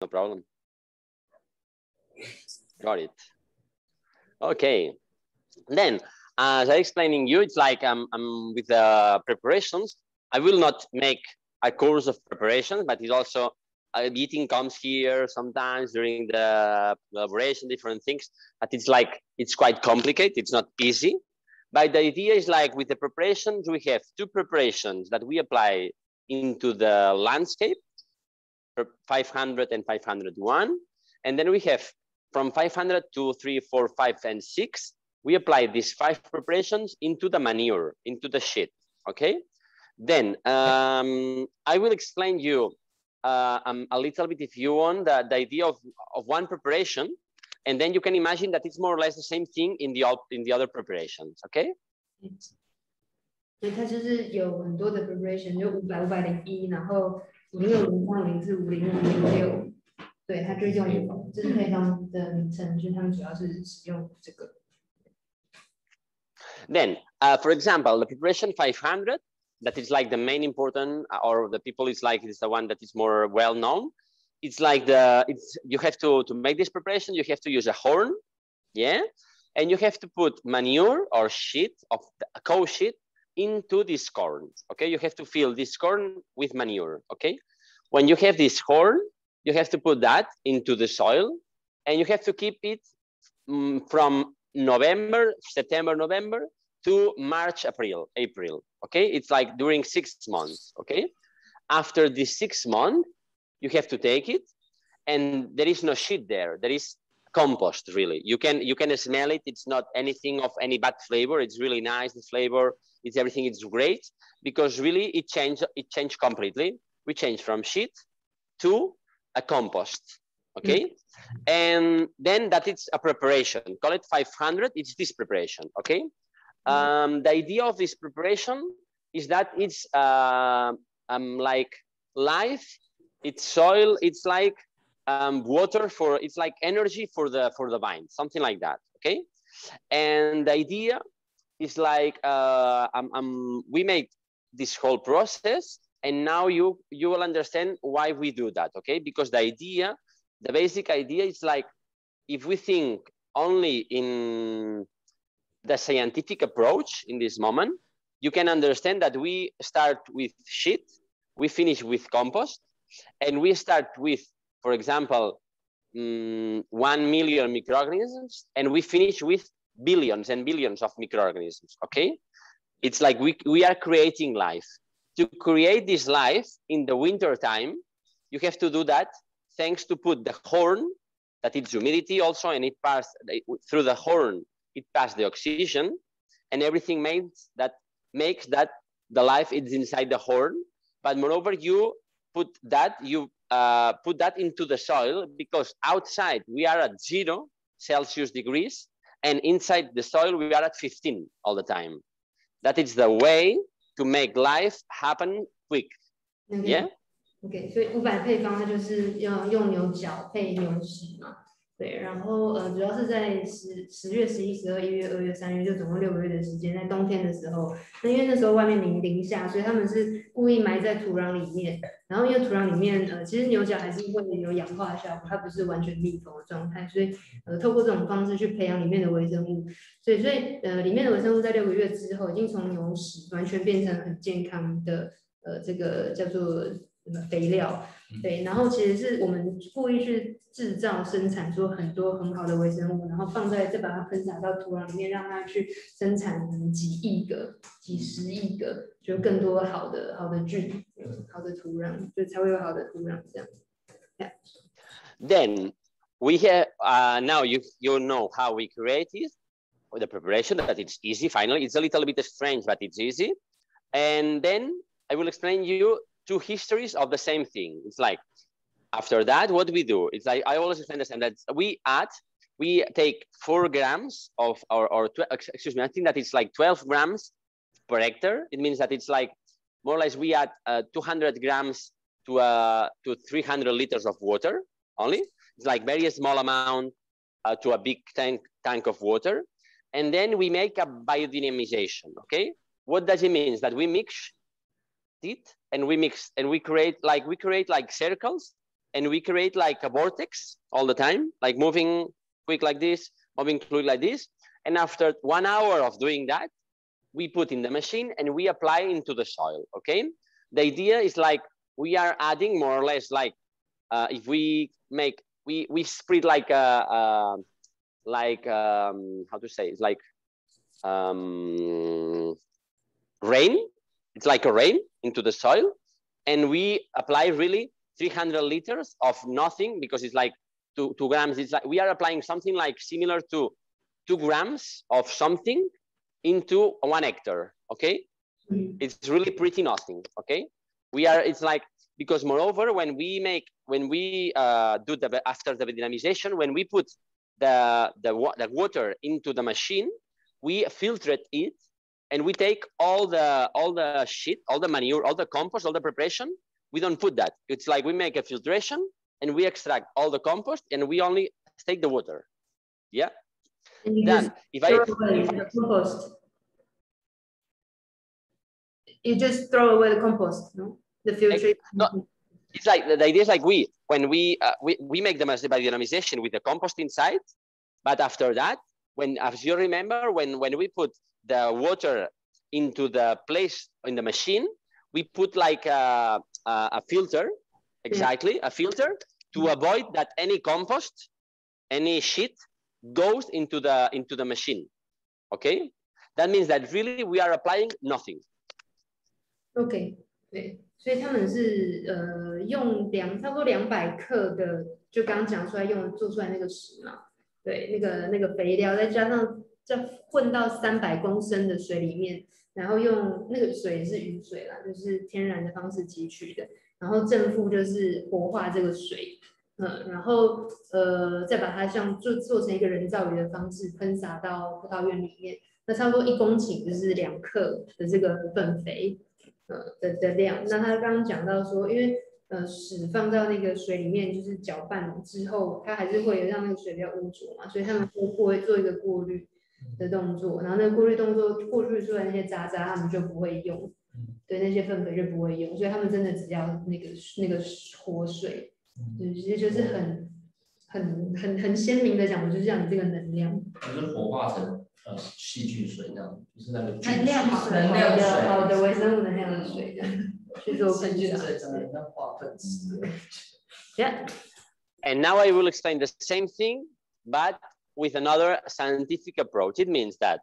no problem. Got it. Okay. Then, as I explaining you, it's like with the preparations, I will not make a course of preparation, but it's also meeting comes here sometimes during the elaboration, different things. But it's like it's quite complicated. It's not easy. But the idea is like with the preparations, we have two preparations that we apply into the landscape, 500 and 501, and then we have from 500 to 3, 4, 5, and 6. We apply these 5 preparations into the manure, into the shit, okay? Then I will explain you a little bit, if you want, the idea of one preparation, and then you can imagine that it's more or less the same thing in the other preparations, okay? 所以它就是有很多的 preparation， 就500、501，然后506、504、505、506，对，它就用这是配方的名称，就是他们主要是使用这个。Then, for example, the preparation 500, that is like the main important, or the people is like, it's the one that is more well known. It's like you have to make this preparation, you have to use a horn, yeah? And you have to put manure or shit of a cow shit into this corn, okay? You have to fill this corn with manure, okay? When you have this horn, you have to put that into the soil, and you have to keep it from September, November, to March, April, okay? It's like during 6 months, okay? After the 6 months, you have to take it, and there is no shit there. There is compost, really. You can smell it. It's not anything of any bad flavor. It's really nice, the flavor. It's everything. It's great, because really it changed completely. We changed from shit to a compost, okay? And then that is a preparation. Call it 500. It's this preparation, okay? The idea of this preparation is that it's like life, it's soil, it's like water it's like energy for the vine, something like that, okay? And the idea is like we make this whole process, and now you will understand why we do that, okay? Because the basic idea is like, if we think only in the scientific approach in this moment, you can understand that we start with shit, we finish with compost, and we start with, for example, 1 million microorganisms, and we finish with billions and billions of microorganisms, okay? It's like we are creating life. To create this life in the winter time, you have to do that thanks to put the horn, that it's humidity also, and it passes through the horn, it passes the oxygen, and everything makes that the life is inside the horn. But moreover, you put that into the soil, because outside we are at 0 Celsius degrees, and inside the soil we are at 15 all the time. That is the way to make life happen quick. Yeah. OK， 所以500配方它就是要用牛角配牛屎嘛，对，然后主要是在10月、11、12、1月、2月、3月，就总共6个月的时间，在冬天的时候，那因为那时候外面零下，所以他们是故意埋在土壤里面，然后因为土壤里面其实牛角还是会有氧化的效果，它不是完全密封的状态，所以透过这种方式去培养里面的微生物，所以里面的微生物在6个月之后，已经从牛屎完全变成很健康的这个叫做肥料，对，然后其实是我们故意去制造生产出很多很好的微生物，然后再把它喷洒到土壤里面，让它去生产几亿个、几十亿个，就更多好的菌，好的土壤，就才会有好的土壤这样。Yeah. Then we have now you know how we create it, with the preparation, that it's easy. Finally, it's a little bit strange, but it's easy. And then I will explain you 2 histories of the same thing. It's like, after that, what we do? It's like, I always understand that we take 4 grams of, excuse me, I think that it's like 12 grams per hectare. It means that it's like, more or less, we add 200 grams to 300 liters of water only. It's like very small amount to a big tank of water. And then we make a biodynamization, okay? What does it mean? That we mix it, and we create like circles and we create like a vortex all the time, like moving quick like this, moving quick like this. And after 1 hour of doing that, we put in the machine and we apply into the soil, okay? The idea is like, we are adding more or less like, if we make, we spread like how to say, it's like rain. It's like a rain into the soil. And we apply really 300 liters of nothing, because it's like 2 grams. It's like we are applying something like similar to 2 grams of something into 1 hectare, okay? It's really pretty nothing, okay? It's like, because moreover, when we do after the dynamization, when we put the water into the machine, we filter it, and we take all the shit, all the manure, all the compost, all the preparation. We don't put that. It's like we make a filtration and we extract all the compost and we only take the water. Yeah. Then if I compost, you just throw away the compost, no? The filtration. No, it's like the idea is like when we make the biodynamization with the compost inside, but after that, as you remember, when we put the water into the place in the machine, we put like a filter, exactly, a filter to avoid that any compost, any shit goes into the machine. Okay, that means that really we are applying nothing. Okay， 对，所以他们是用差不多200克的，就刚刚讲出来做出来那个屎嘛，对，那个肥料，再混到300公升的水里面，然后用那个水是雨水啦，就是天然的方式汲取的，然后正负就是活化这个水，然后再把它做成一个人造鱼的方式喷洒到葡萄园里面，那差不多1公顷就是2克的这个粪肥。的量，那他刚刚讲到说，因为屎放到那个水里面，就是搅拌之后，它还是会让那个水比较污浊嘛，所以他们会做一个过滤的动作，然后那个过滤动作过滤出来那些渣他们就不会用，对，那些粪肥就不会用，所以他们真的只要那个活水，其实就是很鲜明的讲，我就是要你这个能量，就是活化成细菌水那样，就是那个能量好的微生物能量的水这样去做分析。Yeah. And now I will explain the same thing, but with another scientific approach. It means that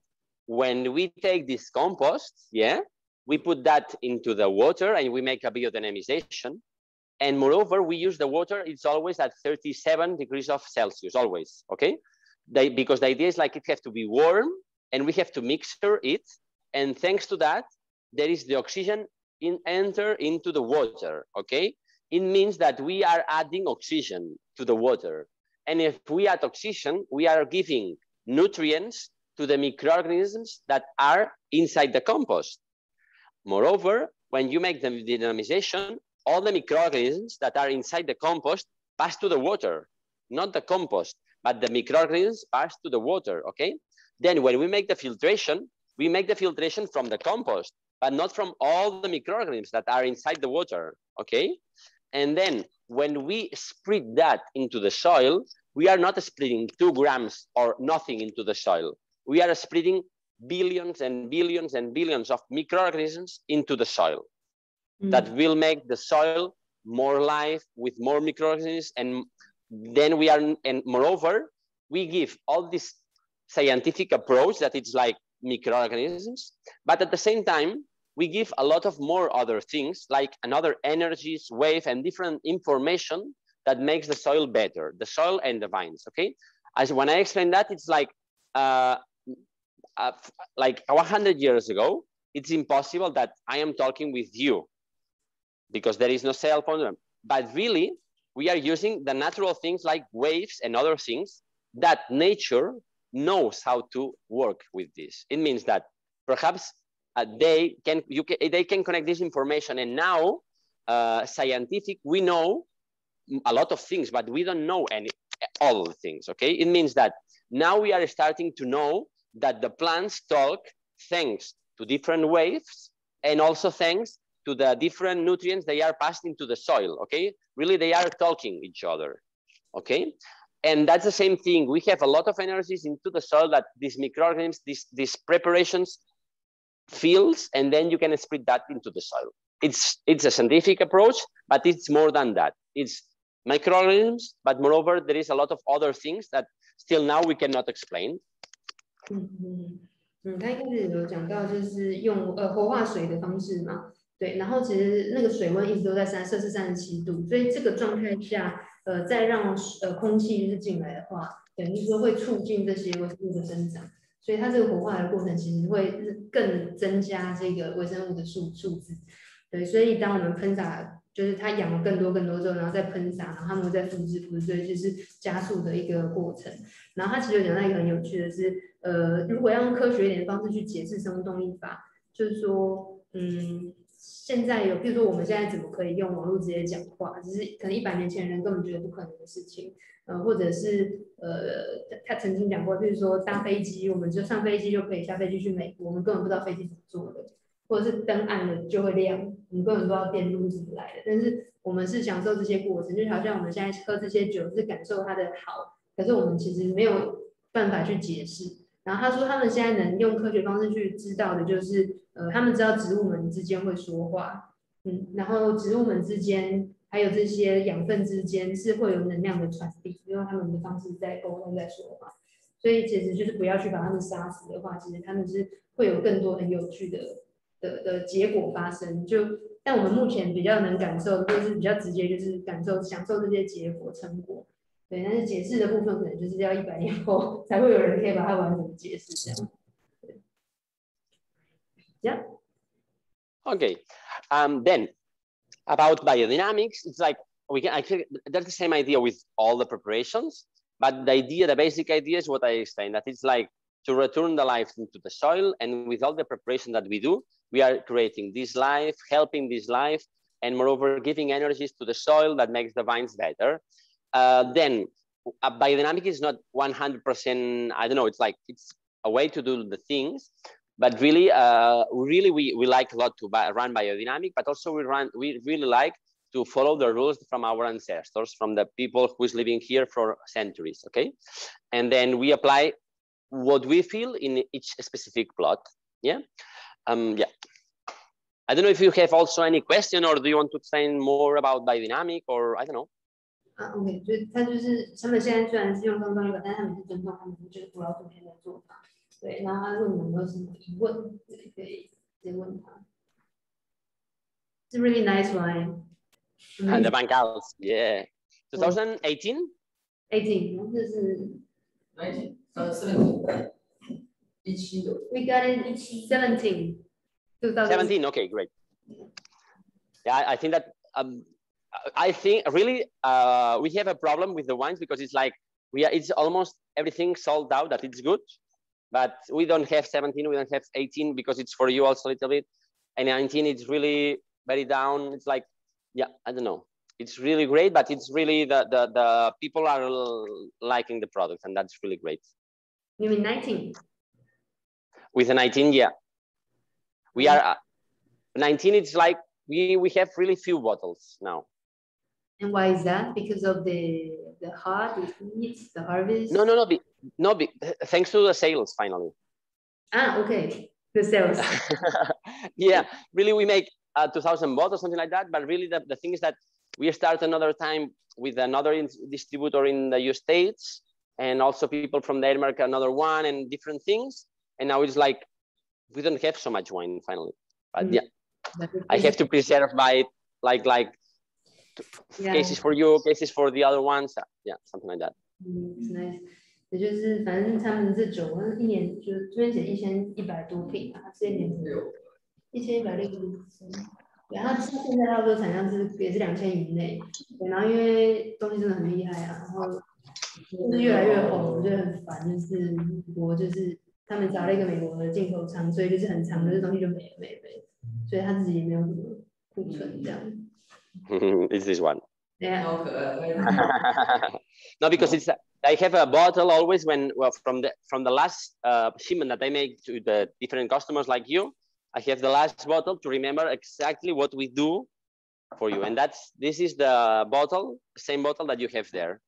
when we take this compost, yeah, we put that into the water and we make a biodynamization. And moreover, we use the water, it's always at 37 degrees of Celsius, always, okay? Because the idea is like it has to be warm and we have to mixture it. And thanks to that, there is the oxygen enter into the water, okay? It means that we are adding oxygen to the water. And if we add oxygen, we are giving nutrients to the microorganisms that are inside the compost. Moreover, when you make the dynamization, all the microorganisms that are inside the compost pass to the water, not the compost, but the microorganisms pass to the water, okay? Then when we make the filtration from the compost, but not from all the microorganisms that are inside the water, okay? And then when we spread that into the soil, we are not splitting 2 grams or nothing into the soil. We are spreading billions and billions and billions of microorganisms into the soil. That will make the soil more live with more microorganisms. And then and moreover, we give all this scientific approach that it's like microorganisms, but at the same time, we give a lot of more other things like another energies, wave, and different information that makes the soil better, the soil and the vines, okay? As when I explain that, it's like 100 years ago, it's impossible that I am talking with you because there is no cell phone. But really, we are using the natural things like waves and other things that nature knows how to work with this. It means that perhaps they can connect this information. And now, scientific, we know a lot of things, but we don't know all the things, okay? It means that now we are starting to know that the plants talk thanks to different waves and also thanks to the different nutrients they are passed into the soil, okay? Really, they are talking each other, okay? And that's the same thing. We have a lot of energies into the soil that these microorganisms, these preparations feels, and then you can spread that into the soil. It's a scientific approach, but it's more than that. It's microorganisms, but moreover, there is a lot of other things that still now we cannot explain. 他一开始有讲到就是用活化水的方式嘛，对，然后其实那个水温一直都在摄氏37度，所以这个状态下，再让空气就是进来的话，等于说会促进这些微生物的生长，所以它这个活化的过程其实会更增加这个微生物的数字，对，所以当我们喷洒，就是它养了更多之后，然后再喷洒，然后它们会再复制，所以就是加速的一个过程。然后他其实有讲到一个很有趣的是，如果要用科学一点的方式去解释生物动力法，就是说，现在有，比如说我们现在怎么可以用网络直接讲话，只是可能100年前的人根本觉得不可能的事情，或者是他曾经讲过，就是说搭飞机，我们就上飞机就可以下飞机去美国，我们根本不知道飞机怎么做的，或者是灯暗了就会亮，我们根本不知道电路是怎么来的，但是我们是享受这些过程，就好像我们现在喝这些酒是感受它的好。可是我们其实没有办法去解释。然后他说，他们现在能用科学方式去知道的，就是他们知道植物们之间会说话，然后植物们之间还有这些养分之间是会有能量的传递，用他们的方式在沟通在说话。所以其实就是不要去把他们杀死的话，其实他们是会有更多很有趣的结果发生。但我们目前比较能感受，就是比较直接，就是享受这些结果成果。对，但是解释的部分可能就是要100年后才会有人可以把它完整的解释这样。Yeah. Okay. Then about biodynamics, it's like I think that's the same idea with all the preparations, but the basic idea is what I explained, that it's like to return the life into the soil, and with all the preparation that we do, we are creating this life, helping this life, and moreover giving energies to the soil that makes the vines better. Then biodynamic is not 100%, I don't know, it's like, it's a way to do the things, but really, we like a lot to run biodynamic, but also we really like to follow the rules from our ancestors, from the people who's living here for centuries, okay? And then we apply what we feel in each specific plot, yeah? Yeah. I don't know if you have also any question, or do you want to explain more about biodynamic, or I don't know. OK， 就他们现在虽然是用生物动力法，但他们是尊重他们就是主要昨天的做法。对，然后他问有没有什么疑问，可以直接问他。It's a really nice wine. And the bancals, yeah. 2018? 18， 这是 19, 17. 17. We got it 17. 17, okay, great. Yeah, I think that I think really we have a problem with the wines because it's like it's almost everything sold out that it's good, but we don't have 17, we don't have 18 because it's for you also a little bit, and 19 it's really very down. It's like, yeah, I don't know. It's really great, but it's really the people are liking the product, and that's really great. You mean 19? With a 19, yeah. We are 19. It's like we have really few bottles now. And why is that? Because of the heart, the heat, the harvest? No. Thanks to the sales, finally. Okay. The sales. Yeah, really, we make 2,000 bottles, something like that. But really, the thing is that we start another time with another distributor in the US States, and also people from Denmark, another one, and different things. And now it's like we don't have so much wine finally. But yeah, I have to preserve by like cases for you, cases for the other ones. Yeah, something like that. It's nice. 也就是反正他们这酒一年就这边写1100多瓶啊，这一年1160升。对，它现在差不多产量也是2000以内。对，然后因为东西真的很厉害啊，然后就是越来越红，我觉得很烦。就是我就是他们找了一个美国的进口厂，所以就是很长的这东西就没了，所以他自己也没有什么库存这样。It's this one. Yeah. No, because it's I have a bottle always from the last shipment that I make to the different customers like you. I have the last bottle to remember exactly what we do for you. And this is the bottle, same bottle that you have there.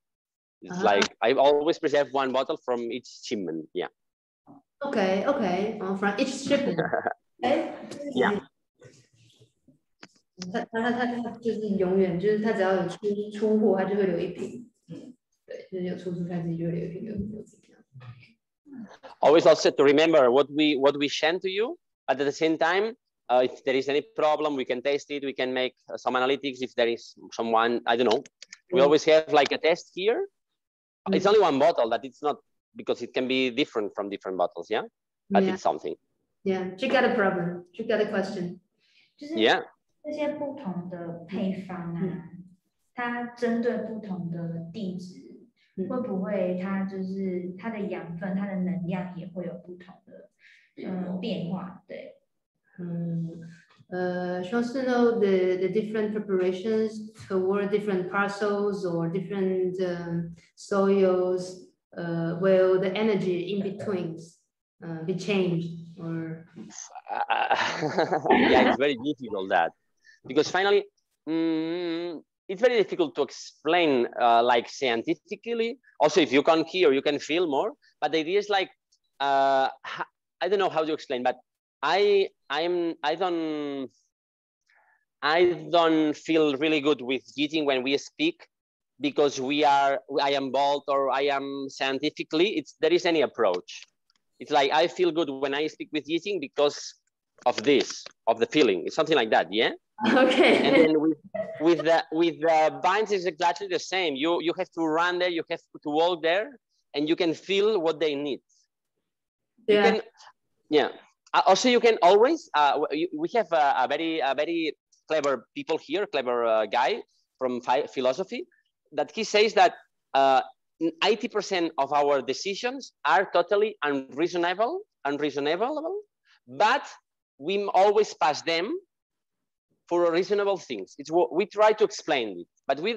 It's like, I always preserve one bottle from each shipment. Yeah. Okay. From each shipment. Yeah. 他就是永远就是他只要有出货，他就会留一瓶。对，就是有出他自己就会留一瓶，留一瓶。Always also to remember what we send to you, but at the same time, if there is any problem, we can test it. We can make some analytics. If there is someone, I don't know, we always have like a test here. It's only one bottle, that it's not, because it can be different from different bottles, yeah? But it's something. Yeah, she got a problem. She got a question. Yeah. 这些不同的配方啊，它针对不同的地质，会不会它就是它的养分、它的能量也会有不同的变化？对。She wants to know the different preparations toward different parcels or different soils. Will the energy in between be changed or? Yeah, it's very difficult that, because finally, it's very difficult to explain like scientifically. Also, if you can hear, you can feel more. But the idea is like, I don't know how to explain, but I don't feel really good with eating when we speak, because I am bold or I am scientifically, there is any approach. It's like, I feel good when I speak with eating because of the feeling. It's something like that, yeah? Okay. And then with the binds is exactly the same. You have to run there, you have to walk there, and you can feel what they need. Yeah. Also, you can always, we have a very clever people here, clever guy from philosophy, that he says that 80% of our decisions are totally unreasonable, but we always pass them for reasonable things. It's what we try to explain it, but we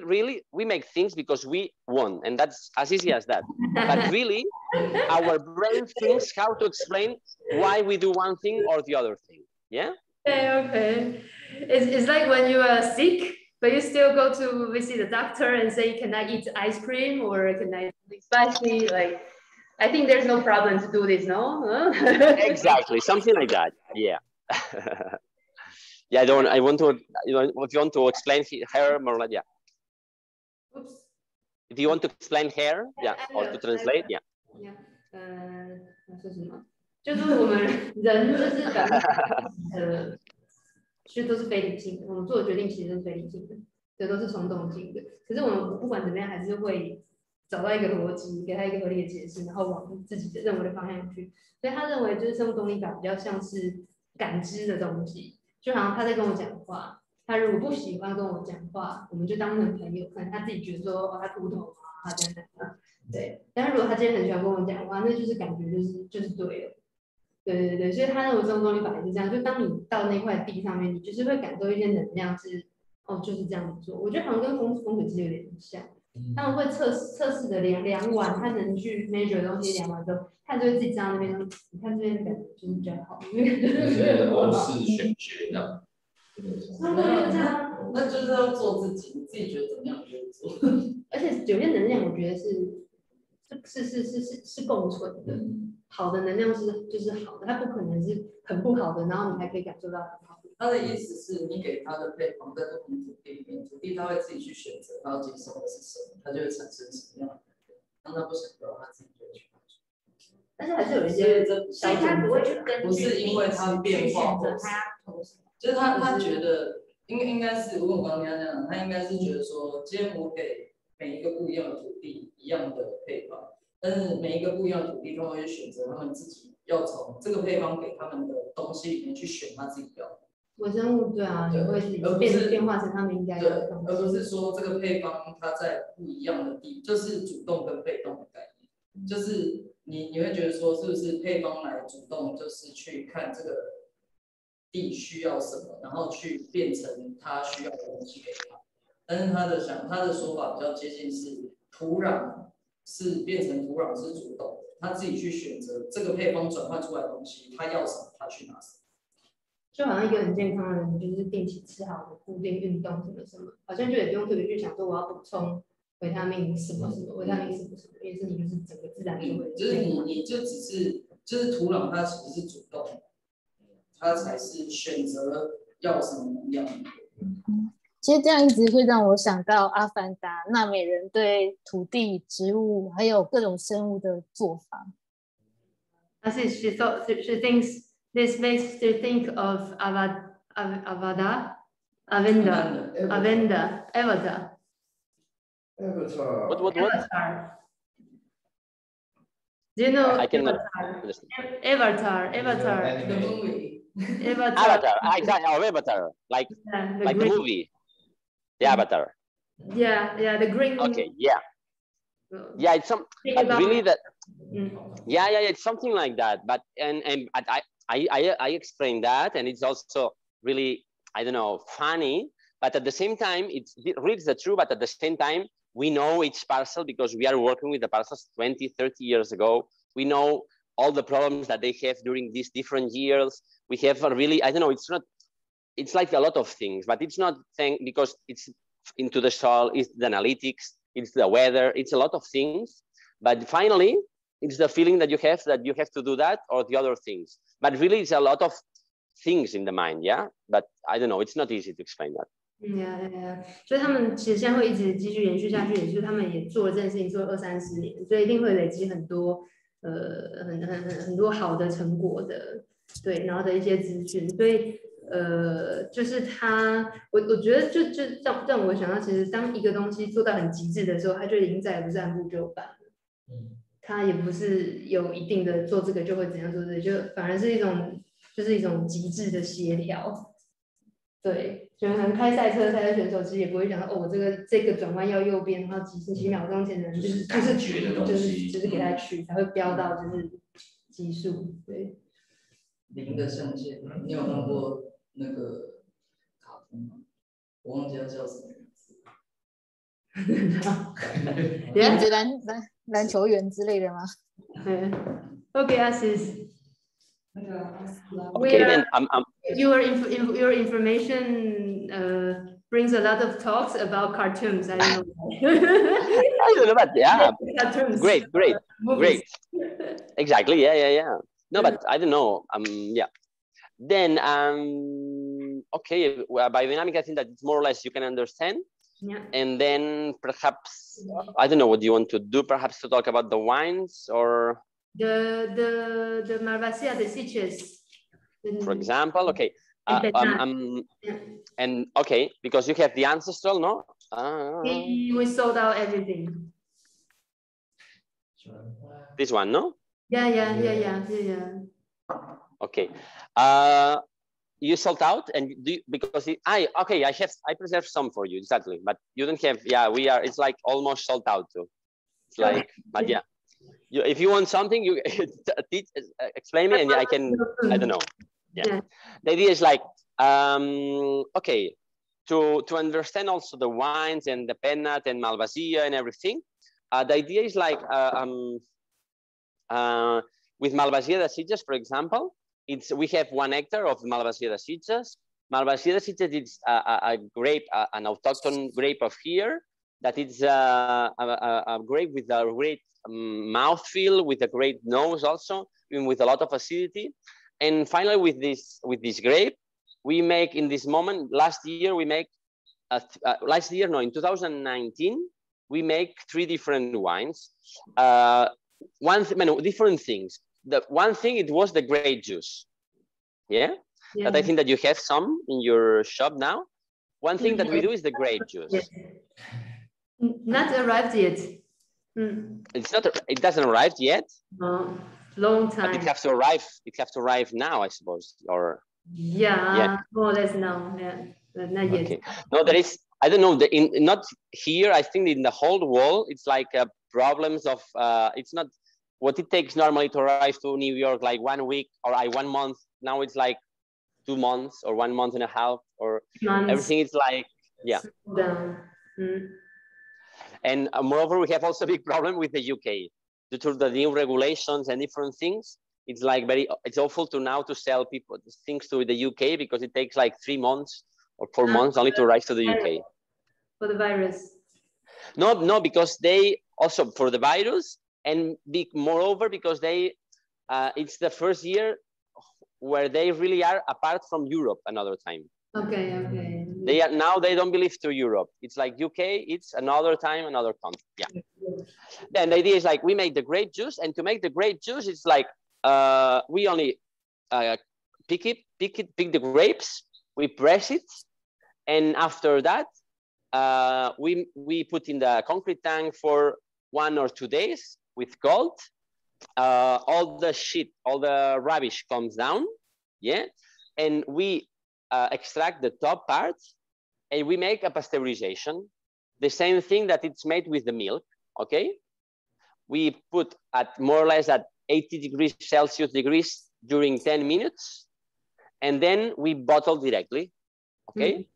make things because we want, and that's as easy as that. But really, our brain thinks how to explain why we do one thing or the other thing. Yeah. Okay. It's like when you are sick, but you still go to visit the doctor and say, "Can I eat ice cream or can I eat spicy?" Like, I think there's no problem to do this, no? Exactly, something like that. Yeah. Yeah, I want to, if you want to explain hair more like, yeah. Oops. If you want to explain hair, yeah, or to translate, yeah. Yeah. 那是什么？就是我们人就是都是非理性的，我们做的决定其实是非理性的，这都是冲动性的。可是我们不管怎么样，还是会找到一个逻辑，给他一个合理的解释，然后往自己的认为的方向去。所以他认为就是生物动力法比较像是感知的东西，就好像他在跟我讲话，他如果不喜欢跟我讲话，我们就当成朋友，可能他自己觉得说哦他秃头啊，他等等啊，对。但是如果他今天很喜欢跟我讲话，那就是感觉就是对了。对，所以他认为生物动力法也是这样，就当你到那块地上面，你就是会感受一些能量是，就是这样子做。我觉得好像跟风水机有点像，他们会测试的量完，他能去 measure 的东西量完之后，他就会自己站在那边说，你看这边感觉就是比较好，因为欧式玄学这样。那就是要做自己，你自己觉得怎么样就做。而且有些能量，我觉得是共存的。好的能量就是好的，它不可能是很不好的，然后你还可以感受到很好的。他的意思是你给他的配方在不同土地里面，土地他会自己去选择他要接受的是什么，他就会产生什么样的能量。当他不想要，他自己就会去。但是还是有一些，所以他不会去根据不是因为他变化，就是他觉得应该是，如果我刚刚那样，他应该是觉得说，今天我给每一个不一样的土地一样的配方。但是每一个不一样的土地，他们会选择他们自己要从这个配方给他们的东西里面去选他自己要的。微生物对啊，也会变化成他们应该的东西，而不是说这个配方它在不一样的地，就是主动跟被动的概念。就是你会觉得说，是不是配方来主动，就是去看这个地需要什么，然后去变成他需要的东西给他。但是他的说法比较接近是土壤。是变成土壤是主动的，他自己去选择这个配方转换出来的东西，他要什么他去拿什么。就好像一个很健康的人，就是定期吃好的固定运动什么什么，好像就也不用特别去想说我要补充维他命什么什么，维他命什么什么，因为身体就是整个自然就会。就是你就只是就是土壤它其实是主动，它才是选择要什么能量。其实这样一直会让我想到《阿凡达》纳美人对土地、植物还有各种生物的做法。As she thought, she thinks this makes her think of Avatar. What? Avatar. Do you know I cannot Avatar? The movie. Avatar. Exactly. Oh, Avatar. Like the movie. The Avatar. Yeah, the green. Okay. Yeah. Yeah, it's some. But really, that. Yeah. It's something like that. But and I explained that, and it's also really, I don't know, funny. But at the same time, it really the truth. But at the same time, we know each parcel because we are working with the parcels 20, 30 years ago. We know all the problems that they have during these different years. We have a really, I don't know, it's not, it's like a lot of things, but it's not because it's into the soil, it's the analytics, it's the weather, it's a lot of things. But finally, it's the feeling that you have to do that or the other things. But really, it's a lot of things in the mind, yeah? But I don't know, it's not easy to explain that. Yeah. 所以他们其实现在会一直继续延续下去，也就是他们也做了这件事情，做了20-30年，所以一定会累积很多很多好的成果的，对，然后的一些资讯，所以就是我觉得就让我想到，其实当一个东西做到很极致的时候，它就已经再也不是按部就班了。它也不是有一定的做这个就会怎样做这个，就反而是一种极致的协调。对，就可能开赛车选手其实也不会想到，我这个转弯要右边，然后几秒钟前的人就是给他去，才会飙到就是极速。对，零的象限，你有看过那个卡通吗？我忘记它叫什么名字。影子篮球员之类的吗？对 ，OK, Asis. Okay, then your information brings a lot of talks about cartoons. I don't know. I don't know, but yeah, cartoons. Great. Exactly, yeah. No, but I don't know. Yeah. Then, okay, biodynamic, I think that it's more or less you can understand. Yeah. And then perhaps, I don't know, what do you want to do? Perhaps to talk about the wines or? The Malvasia de Sitges. For example, okay. And okay, because you have the ancestral, no? We sold out everything. This one, no? Yeah. Okay. You sold out, and because I preserved some for you, exactly, but you don't have. Yeah, it's like almost sold out too. It's like, but yeah. If you want something, you explain me, and I can. I don't know. Yeah. The idea is like, okay, to understand also the wines and the Pennat and Malvasia and everything. The idea is like, with Malvasia de Sitges, for example, we have 1 hectare of Malvasia de Sitges. Malvasia de Sitges is a grape, an autochthon grape of here. That is a grape with a great mouthfeel, with a great nose also, and with a lot of acidity. And finally, with this grape, we make in this moment, in 2019, we make 3 different wines. Different things. The one thing, it was the grape juice. Yeah? But I think that you have some in your shop now. One thing that we do is the grape juice. Not arrived yet. It's not. It doesn't arrive yet. Long time. But it has to arrive. It has to arrive now, I suppose. Or more or less now. Yeah, but not yet. Okay. No, there is. I don't know. Not here. I think in the whole world, it's like problems of. It's not what it takes normally to arrive to New York, like 1 week or 1 month. Now it's like 2 months or 1 month and a half, or everything is like down. And moreover, we have also a big problem with the UK due to the new regulations and different things. It's like it's awful to now to sell people things to the UK because it takes like 3 months or 4 months only to arrive to the UK. For the virus. No, because they also for the virus, and moreover because they it's the first year where they really are apart from Europe another time. Okay. They don't believe to Europe. It's like UK, it's another time, another country. Yeah. Then the idea is like we make the grape juice, and to make the grape juice, it's like we only pick the grapes, we press it, and after that we put in the concrete tank for 1 or 2 days with cold. All the rubbish comes down, yeah, and we extract the top part, and we make a pasteurization, the same thing that it's made with the milk. Okay, we put at more or less at 80 degrees Celsius during 10 minutes, and then we bottle directly. Okay,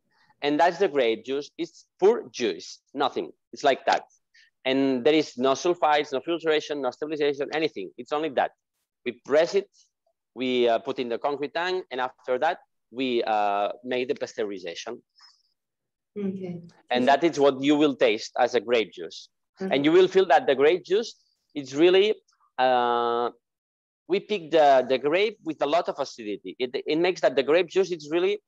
and that's the grape juice. It's pure juice, nothing. It's like that. And there is no sulfides, no filtration, no stabilization, anything. It's only that. We press it, we put in the concrete tank, and after that, we make the pasteurization. Okay. And that is what you will taste as a grape juice. And you will feel that the grape juice is really, we pick the grape with a lot of acidity. It makes that the grape juice is really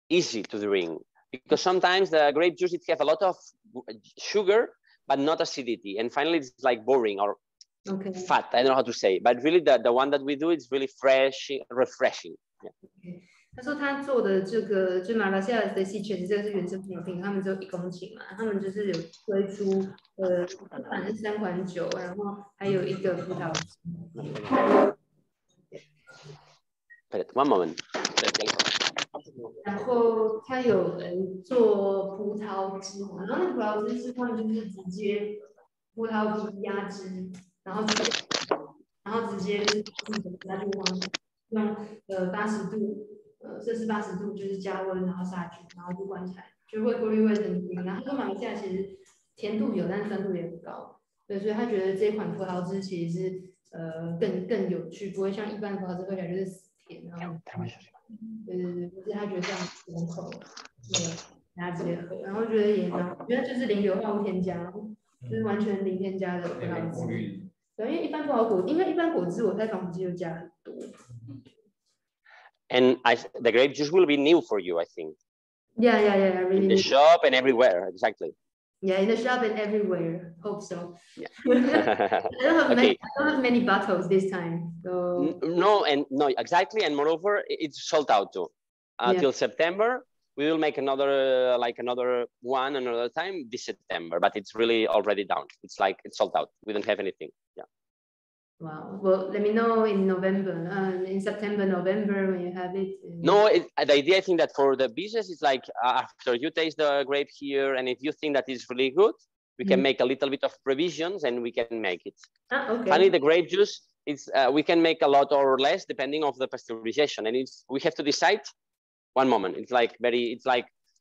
easy to drink, because sometimes the grape juice, it has a lot of sugar, but not acidity. And finally, it's like boring or fat. I don't know how to say, but really the one that we do is really fresh, refreshing. Yeah. Okay. 他说他做的这个就马来西亚的 Citrus 这个是原生品品，他们只有1公顷嘛，他们就是有推出1款是3款酒，然后还有一个葡萄汁。One moment. 然后他有人做葡萄汁，然后那个葡萄汁是他们就是直接葡萄皮压汁，然后直接就是在地方用80度摄氏80度就是加温，然后杀菌，然后就关起来，就会过滤味很低。然后他说马来西亚其实甜度有，但是酸度也不高，对，所以他觉得这款葡萄汁其实是更有趣，不会像一般葡萄汁喝起来就是死甜，然后对，就是他觉得这样浓口，大家直接喝，然后觉得也蛮，觉得就是零硫化物添加，就是完全零添加的葡萄汁。对，因为一般果汁我在防腐剂就加很多。And the grape juice will be new for you, I think. Yeah, really. In the shop and everywhere, exactly. Yeah, in the shop and everywhere. Hope so. Yeah. I don't have many bottles this time. So. No, exactly. And moreover, it's sold out too. Till September, we will make another one another time this September, but it's really already down. It's sold out. We don't have anything. Yeah. Wow. Well, let me know in November, in September, November when you have it. No, the idea, I think that for the business is like after you taste the grape here, and if you think that is really good, we can make a little bit of provisions and we can make it. Okay. Finally, the grape juice, we can make a lot or less depending on the pasteurization, and we have to decide. One moment. It's like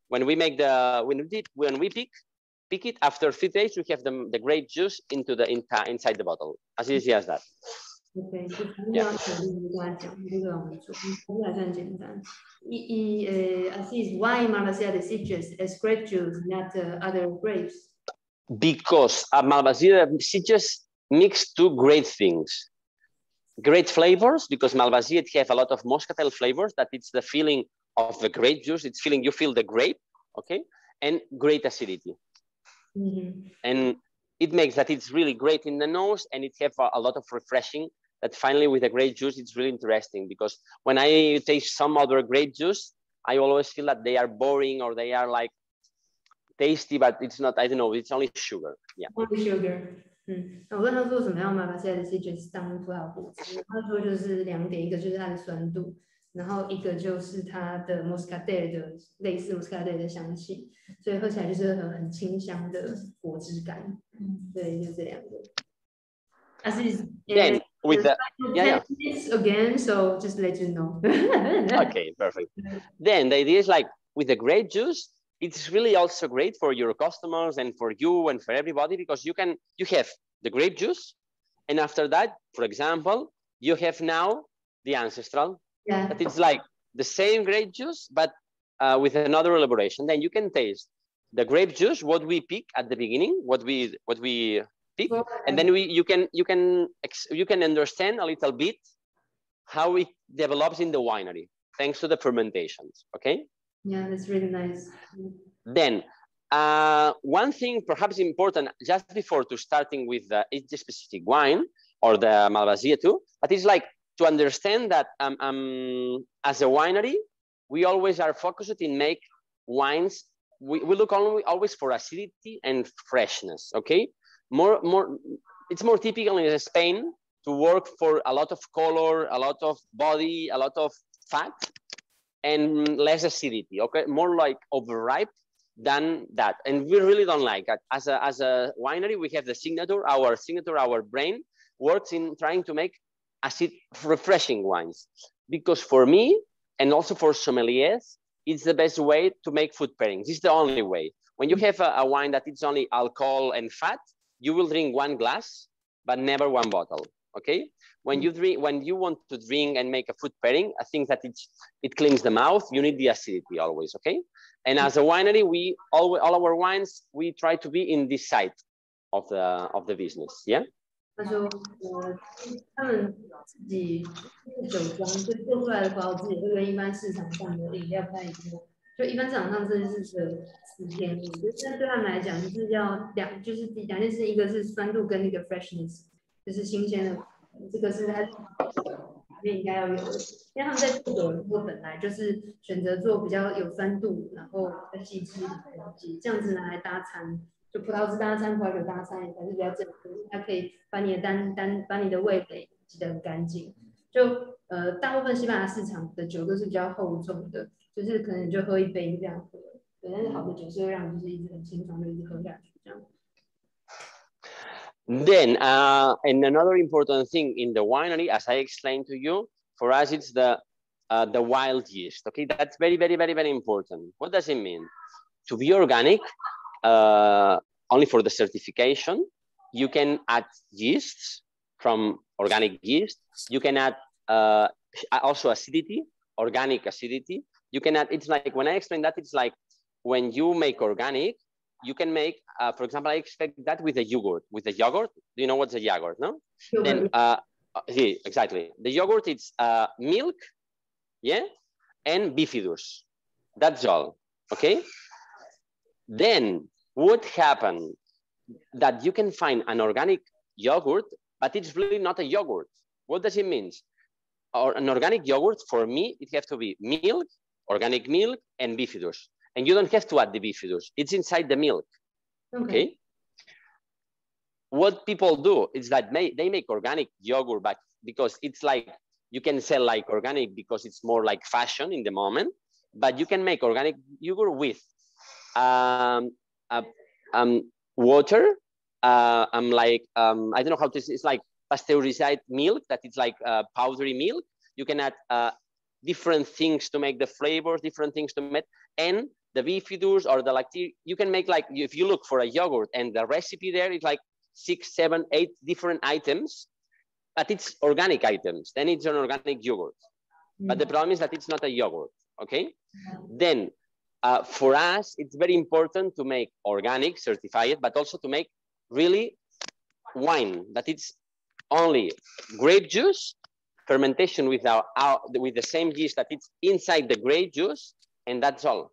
when we make when we pick it after 3 days, we have the grape juice inside the bottle. As easy as that. Okay. Yeah. I see why Malvasia the citrus as grape juice, not other grapes. Because Malvasia citrus mix 2 great things. Great flavors, because Malvasia have a lot of muscatel flavors. That it's the feeling of the grape juice. You feel the grape, okay, and great acidity. And it makes that it's really great in the nose, and it have a lot of refreshing. That finally with the grape juice, it's really interesting, because when I taste some other grape juice, I always feel that they are boring or they are like tasty, but it's not. I don't know. It's only sugar. Yeah. Only sugar. 我问他说什么样马来西亚的 citrus 当葡萄果汁，他说就是2点，一个就是它的酸度，然后一个就是它的 muscatel 的类似 muscatel 的香气，所以喝起来就是很清香的果汁感。对，就这2个。As is. Then with the again, so just let you know. Okay, perfect. Then the idea is like with the grape juice, it's really also great for your customers and for you and for everybody, because you have the grape juice, and after that, for example, you have now the ancestral. Yeah. That it's like the same grape juice, but with another elaboration. Then you can taste the grape juice, what we pick at the beginning, what we pick, and then you can understand a little bit how it develops in the winery, thanks to the fermentations. Okay. Yeah, that's really nice. Then one thing perhaps important just before to starting with the age-specific wine or the Malvasia too, but it's like to understand that as a winery, we always are focused in make wines. We look always for acidity and freshness. Okay, it's more typical in Spain to work for a lot of color, a lot of body, a lot of fat, and less acidity. Okay, more like overripe than that, and we really don't like it. As a winery, we have the signature. Our brain works in trying to make acid refreshing wines, because for me and also for sommeliers, it's the best way to make food pairings. It's the only way. When you have a wine that it's only alcohol and fat, you will drink one glass, but never one bottle. Okay. When you want to drink and make a food pairing, I think that it cleans the mouth. You need the acidity always. Okay. And as a winery, all our wines, we try to be in this side of the business. Yeah. 他说，他们自己酒庄就做出来的葡萄汁也会跟一般市场上的饮料不太一样。就一般市场上这是4天，但对他们来讲就是要两件事，一个是酸度跟那个 freshness， 就是新鲜的，这个是它里面应该要有的。因为他们在做酒的时候本来就是选择做比较有酸度，然后细致的东西，这样子拿来搭餐。就葡萄汁搭餐、葡萄酒搭餐也还是比较正确，它可以把你的味蕾挤得很干净。就大部分西班牙市场的酒都是比较厚重的，就是可能你就喝一杯就这样喝。对，但是好的酒是会让你就是一直很清爽的一直喝下去这样。Then, and another important thing in the winery, as I explained to you, for us it's the wild yeast. Okay, that's very, very, very, very important. What does it mean? To be organic, only for the certification, you can add yeasts from organic yeast. You can add also acidity, organic acidity. You can add, it's like, when I explain that, it's like when you make organic, you can make, for example, I expect that with a yogurt. With a yogurt, do you know what's a yogurt, no? Then, yeah, exactly. The yogurt, it's milk, yeah, and bifidus. That's all, okay? Then what happened that you can find an organic yogurt, but it's really not a yogurt. What does it mean? Or an organic yogurt, for me, it has to be milk, organic milk, and bifidus. And you don't have to add the bifidus. It's inside the milk. Okay? What people do is that they make organic yogurt, but because it's like, you can sell like organic because it's more like fashion in the moment, but you can make organic yogurt with water, I don't know how to say, it's like pasteurized milk, that it's like powdery milk. You can add different things to make the flavors, different things to make, and the bifidus or the lactic, you can make like, if you look for a yogurt and the recipe there is like 6, 7, 8 different items, but it's organic items, then it's an organic yogurt. But the problem is that it's not a yogurt, okay? Then for us, it's very important to make organic, certified, but also to make really wine, that it's only grape juice, fermentation with the same yeast that it's inside the grape juice, and that's all.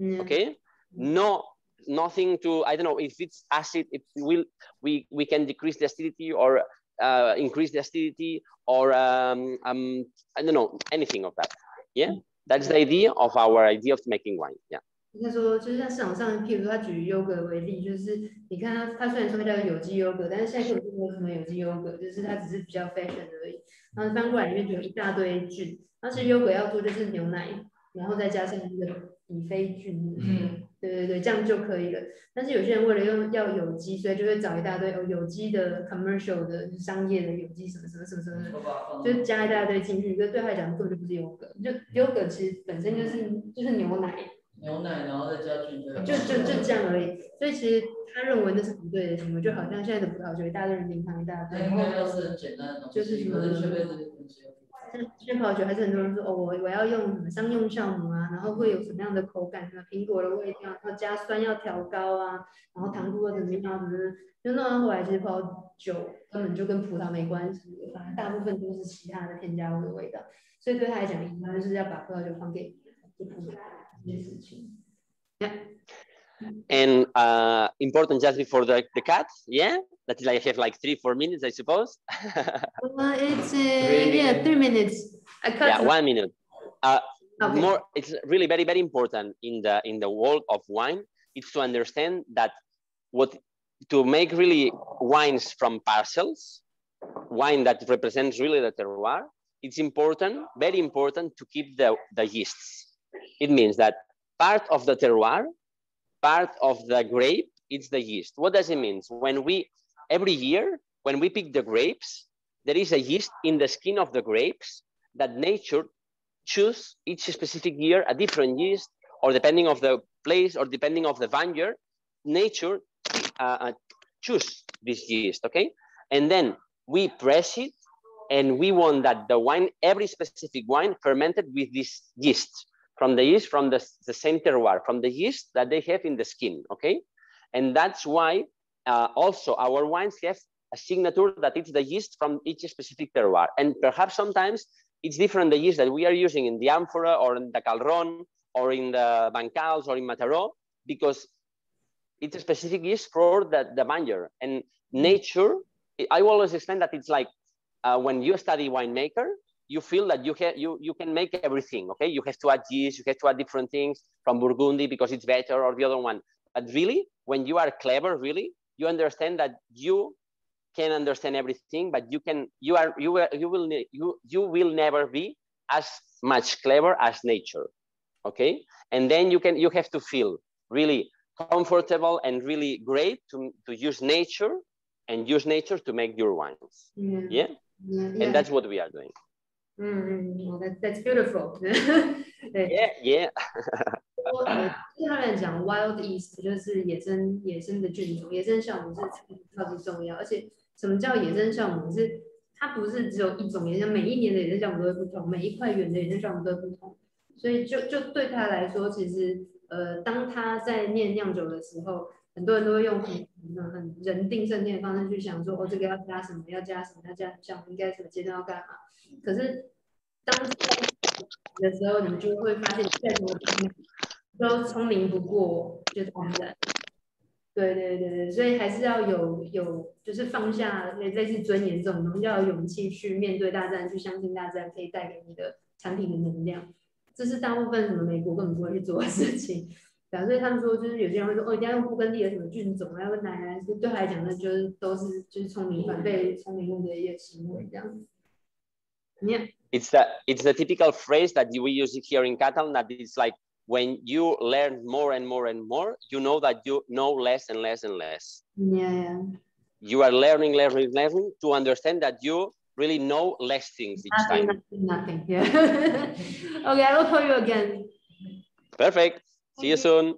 Okay? Nothing to, I don't know, if it's acid, we can decrease the acidity or increase the acidity or I don't know, anything of that. Yeah? That's the idea of our idea of making wine. Yeah. 他说，就是在市场上，譬如说他举优格为例，就是你看它虽然说叫有机优格，但是现在根本就没有什么有机优格，就是它只是比较 fashion 而已。然后翻过来里面就有一大堆菌，但是优格要做就是牛奶，然后再加上那个乙非菌，对，这样就可以了。但是有些人为了要有机，所以就会找一大堆有机的 commercial 的商业的有机什么，就加一大堆进去，对他来讲根本就不是优格，就优格其实本身就是牛奶。牛奶，然后再加菌，就这样而已。所以其实他认为那是不对的行为，就好像现在的葡萄酒一大堆人冰糖一大堆，然后要是很简单的东西，就是什么现在葡萄酒还是很多人说哦，我要用什么商用酵母啊，然后会有什么样的口感，什么苹果的味道，然后加酸要调高啊，然后糖度要怎么样，就弄到后来，其实葡萄酒根本就跟葡萄没关系，反正大部分都是其他的添加物的味道，所以对他来讲，应该就是要把葡萄酒还给葡萄这件事情。Yeah. And important just before the cut, yeah? That is like I have like 3-4 minutes, I suppose. It's 3 minutes. I cut. Yeah, 1 minute. Okay. More, it's really very, very important in the world of wine. It's to understand that to make really wines from parcels, wine that represents really the terroir, it's important, very important to keep the yeasts. It means that part of the terroir, part of the grape, it's the yeast. What does it mean? Every year, when we pick the grapes, there is a yeast in the skin of the grapes that nature choose each specific year a different yeast, or depending of the place or depending of the vineyard, nature choose this yeast, okay? And then we press it and we want that the wine, every specific wine fermented with this yeast, from the same terroir, from the yeast that they have in the skin, okay? And that's why also our wines have a signature that it's the yeast from each specific terroir. And perhaps sometimes it's different the yeast that we are using in the amphora or in the Calron or in the Bancals or in Mataró, because it's a specific yeast for the vineyard. And nature, I always explain that it's like when you study winemaker, you feel that you can make everything, okay? You have to add yeast, you have to add different things from Burgundy because it's better or the other one. But really, when you are clever, really, you understand that you can understand everything, but you will never be as much clever as nature, okay? And then you have to feel really comfortable and really great to use nature and use nature to make your wines. Yeah. And that's what we are doing. Well, that's beautiful. Yeah. 对他来讲 ，wild yeast 就是野生的菌种，野生酵母是超级重要。而且什么叫野生酵母？是它不是只有一种野生，每一年的野生酵母都会不同，每一块园的野生酵母都会不同。所以就对他来说，其实当他在念酿酒的时候，很多人都会用很人定胜天的方式去想说，哦，这个要加什么，要加什么，要加酵母应该什么阶段要干嘛。可是当的时候，你就会发现再怎么都聪明不过就当然。对，所以还是要有就是放下类似尊严这种东西，要有勇气去面对大自然，去相信大自然可以带给你的产品的能量。这是大部分什么美国根本不会去做的事情。对啊，所以他们说，就是有些人会说，哦，一定要用布根地的什么菌种，要跟奶奶，对他来讲，那都是聪明反被聪明误的一个行为这样子。Yeah. It's the typical phrase that we use here in Catalan, that it's like when you learn more and more and more, you know that you know less and less and less. Yeah. You are learning to understand that you really know less things each time. Nothing. Yeah. Okay, I will call you again. Perfect. See you soon.